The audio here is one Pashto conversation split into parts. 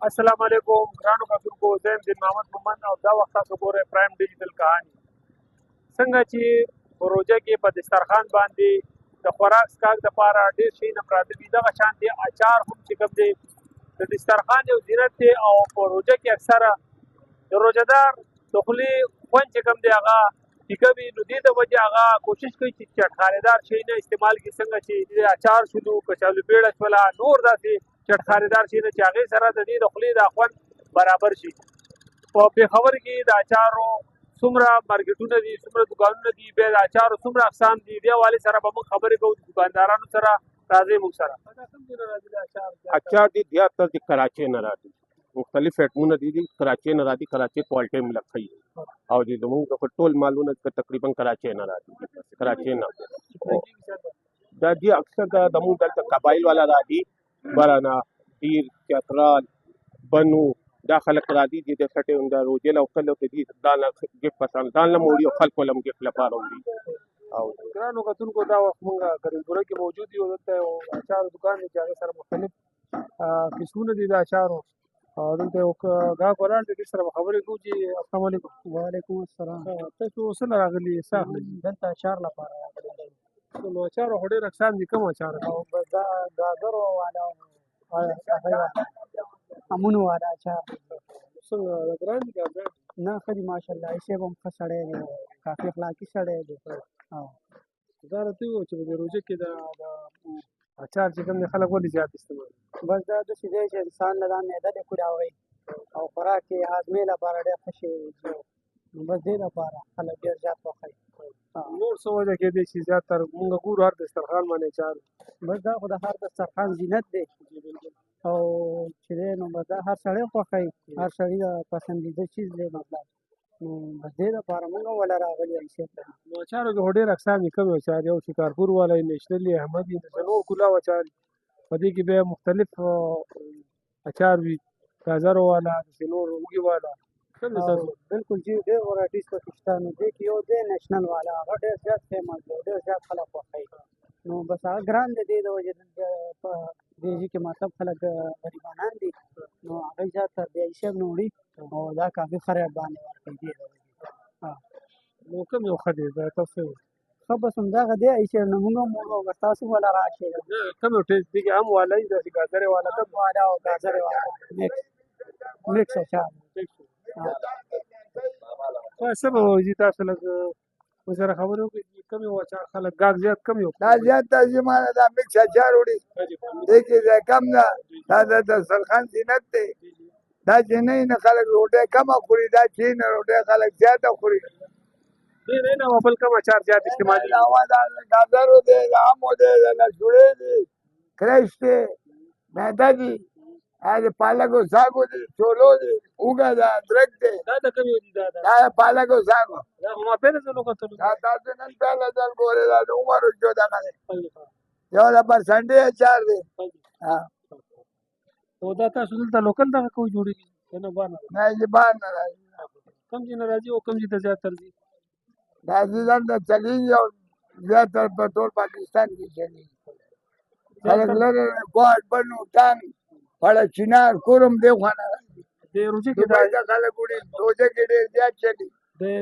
السلام علیکم ګرانو کتونکو زه یم دین محمد مومن او دا وخت تاسو ګورئ پرایم ډیجیټل کهاني څنګه چې په روژه کې په دسترخوان باندې د خوراک څښاک دپاره ډېر شیونه پراته دي دغه شانتې اچار هم چې کوم دی د دسترخوان یو زینت دی او په روژه کې اکثره د روژهدار د خولې خوند چې کوم دی هغه پیکه وي نو دې د وجې هغه کوشش کوي چې چټخارېدار شیونه استعمال کړي څنګه چې د اچار شولو کچالو بیړه شوله نور داسې چټخارېدار شي چې هغې سره د دې د خولې دا خوند برابر شي په پېښور کې د اچارو څومره مارکیټونه دي څومره دوکانونه دي بیا د اچارو څومره اقسام دي دې حوالې سره به موږ خبرې کوو د دوکاندارانو سره راځئ موږ سره دا کوم ځای نه راځي د اچار دي زیاتره د کراچۍ نه راځي مختلف ایټمونه دي کراچۍ نه راځي کراچۍ کوالټۍ ملک کوي او د زموږ د ټول مالونه تقریبا کراچۍ نه راځي کراچۍ نه دا دي اکثر د زموږ دلته قبایل والا راځي برانا دیر چترال بنو دا خلک راځي چې د سټې د روژې له وکړو کې دي دا نه ګفت پسند دا نه موړي او خلکو لم ګفت لپاره وړي او ګرانو کتونکو دا وخت مونږ کریمپوره کې موجود یو دلته یو اچارو دکان دی چې هغې سره مختلف قسمونه دي د اچارو او دلته یو ګاهک ولاړ دی دې سره به خبرې کوو چې السلام علیکم وعلیکم السلام. تاسو څه نه راغلي څه اخلئ دلته اچار لپاره راغلی یم. نو اچارو خو ډېر اقسام دي کوم اچار او بس دا ګازرو والا امونو والا اچار څنګه د ګران دي ګازر نه ښه دي ماشاءالله ایسې به هم ښه سړی دی کافي اخلاقي سړی دی او دا راته ووایه چې په دې روژه کې د اچار چې کوم دی خلک ولې زیات استعمال بس دا داسې دی چې انسان له دا معده دې کولاوي او خوراک یې هاضمې لپاره ډېر ښه شی دی نو بس دې لپاره خلک ډېر زیات خوښوي نور څه وجه کېدی چې زیاتره مونږ ګورو هر دسترخوان باندې اچار بس دا خو د هر دسترخوان زینت دی او چې دی نو بس دا هر سړی خوښوي هر سړي د پسندیده چیز دی مطلب نو بس دې لپاره مونږ هم وله راغلي یو ایسې ته نو اچارو کې خو ډېر اقسام دي کوم اچار یو شکارپور والا نیشنل احمد د نور کلاو اچار په دې کې بیا مختلف اچار وي ګازرو والا د نور اوږې والا کوم دی تاسو بالکل جی ډېر ورایټیز پکې شته نو دې کې یو دی نیشنل والا هغه ډېر زیات فیمس دی ډېر زیات خلک خوښوي نو بس هغه ګران دی دې د وجې په دې ځای کې مطلب خلک غریبانان دي نو هغوی زیاتره د حساب نه وړي او دا کافي ښه ریټ باندې ورکوي دې د وجې نو کوم یو ښه دی دا تاسو ښه بس همدغه دی ایسې نو موږ هم وړو بس تاسو وله راشئ کوم یو ټیسټ دی هم والا دي داسې ګازرې والا هم والا او ګازرې والا میکس اچار څه به وایي تاسو لږ ورسره خبرې وکړئ چې کوم یو اچار خلک ګاګ زیات کم یو دا زیات ترجمانه دا میکس اچار وړي دې کې ځای کم ده دا د دسترخوان زینت دی دا چې نه وي نه خلک روټۍ کمه خوري دا چې نه روټۍ خلک زیاته خوري ډېر نه بل کوم اچار زیات استعمالي علاوه دا د ګازرو دی د امو دی د نشوړې دی کرش دی معده دي د پالکو ساګو دي چولو دي اوږه ده ادرک دی دا د کوم یو دي دا دا د پالکو ساګو دا خو ما پهله ځل وکتلو دا تاسو نن پهله ځل ګورئ دا د عمر جو دغه دی یو د برسنډې اچار دی او دا تاسو دلته لوکل دغه کوم جوړېږي که نه بهر نه نه چې بهر نه راځي کوم ځای نه راځي او کوم ځای ته زیاتر ځي دا ځینې د چلیږي او زیاتره په ټول پاکستان کې چلیږي خلک لرې کوټ بنو ټانګ پړه چنار کورم دی خوا نه راځي د روژې کې دوبۍ ته خلک وړي روژه کې ډېر زیات چلي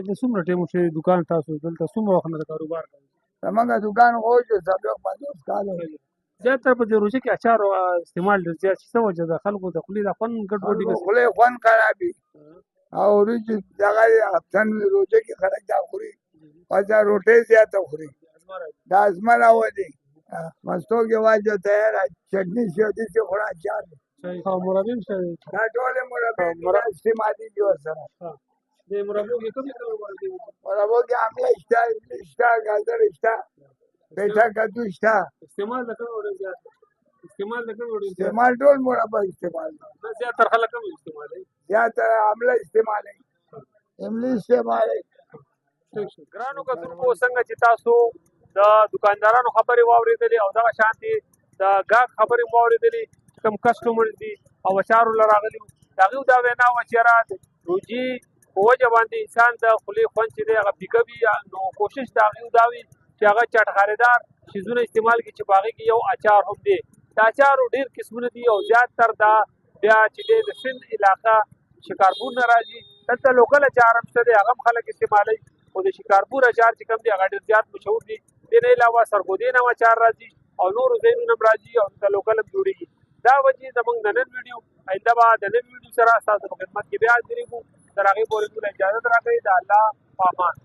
د څومره ټایمو شوی دکان تاسو دلته څومره وخت نه د کاروبار کوئ زمونږ دکان اوس جو څلور پنځوس کاله زیاتره په دې روژه کې اچارو استعمال ډېر زیات شي څه وجه ده خلکو د خولې دا خوند ګډوډي کوي خولې خوند خرابي او وریجې دغه هفتن روژه کې خلک دا خوري پچا روټۍ زیاته خوري دا ازمن راولي مستو کې واجو تیاره چټني شي او داسې خوړه اچار دی او مربی هم شته دا ټولې مربې استعمالي دي ورسره د مربو کې کومې کاروبار کوي مربو کې امله شته املی شته ګازر شته پیټه کدو شته استعمال د کوم ډول زیات استعمال د کوم ډول زیات استعمال ټول مربا استعمال نه زیاتره خلک هم استعمالوي زیاتره امله استعمالوي املی استعمالوي ګرانو کتونکو څنګه چې تاسو د دکاندارانو خبرې واورېدلې او دغه شانتې د ګاهک خبرې مو واورېدلې کوم کسټمرز دي او اچارو له راغلي وو د هغوی دا وینا وه چې یاره د روژې په وجه باندې انسان د خولې خوند چې دی هغه پیکه وي نو کوشش د هغوی دا وي چې هغه چټخارېدار څیزونه استعمال کړي چې په هغې کې یو اچار هم دی د اچارو ډېر قسمونه دي او زیاتتر دا بیا چې دی د سند علاقه شکارپور نه راځي دلته لوکل اچار هم شته دی هغه هم خلک استعمالوي خو د شکارپور اچار چې کوم دی هغه ډېر زیات مشهور دي دې نه علاوه سرګودین هم اچار راځي او نورو ځایونو هم راځي او د لوکل هم جوړېږي دا وجې زموږ د نن ویډیو آینده به د نن ویډیو سره ستاسو په خدمت کې بیا حاضرېږو تر هغې پورې موږ اجازت راکوئ د الله په امان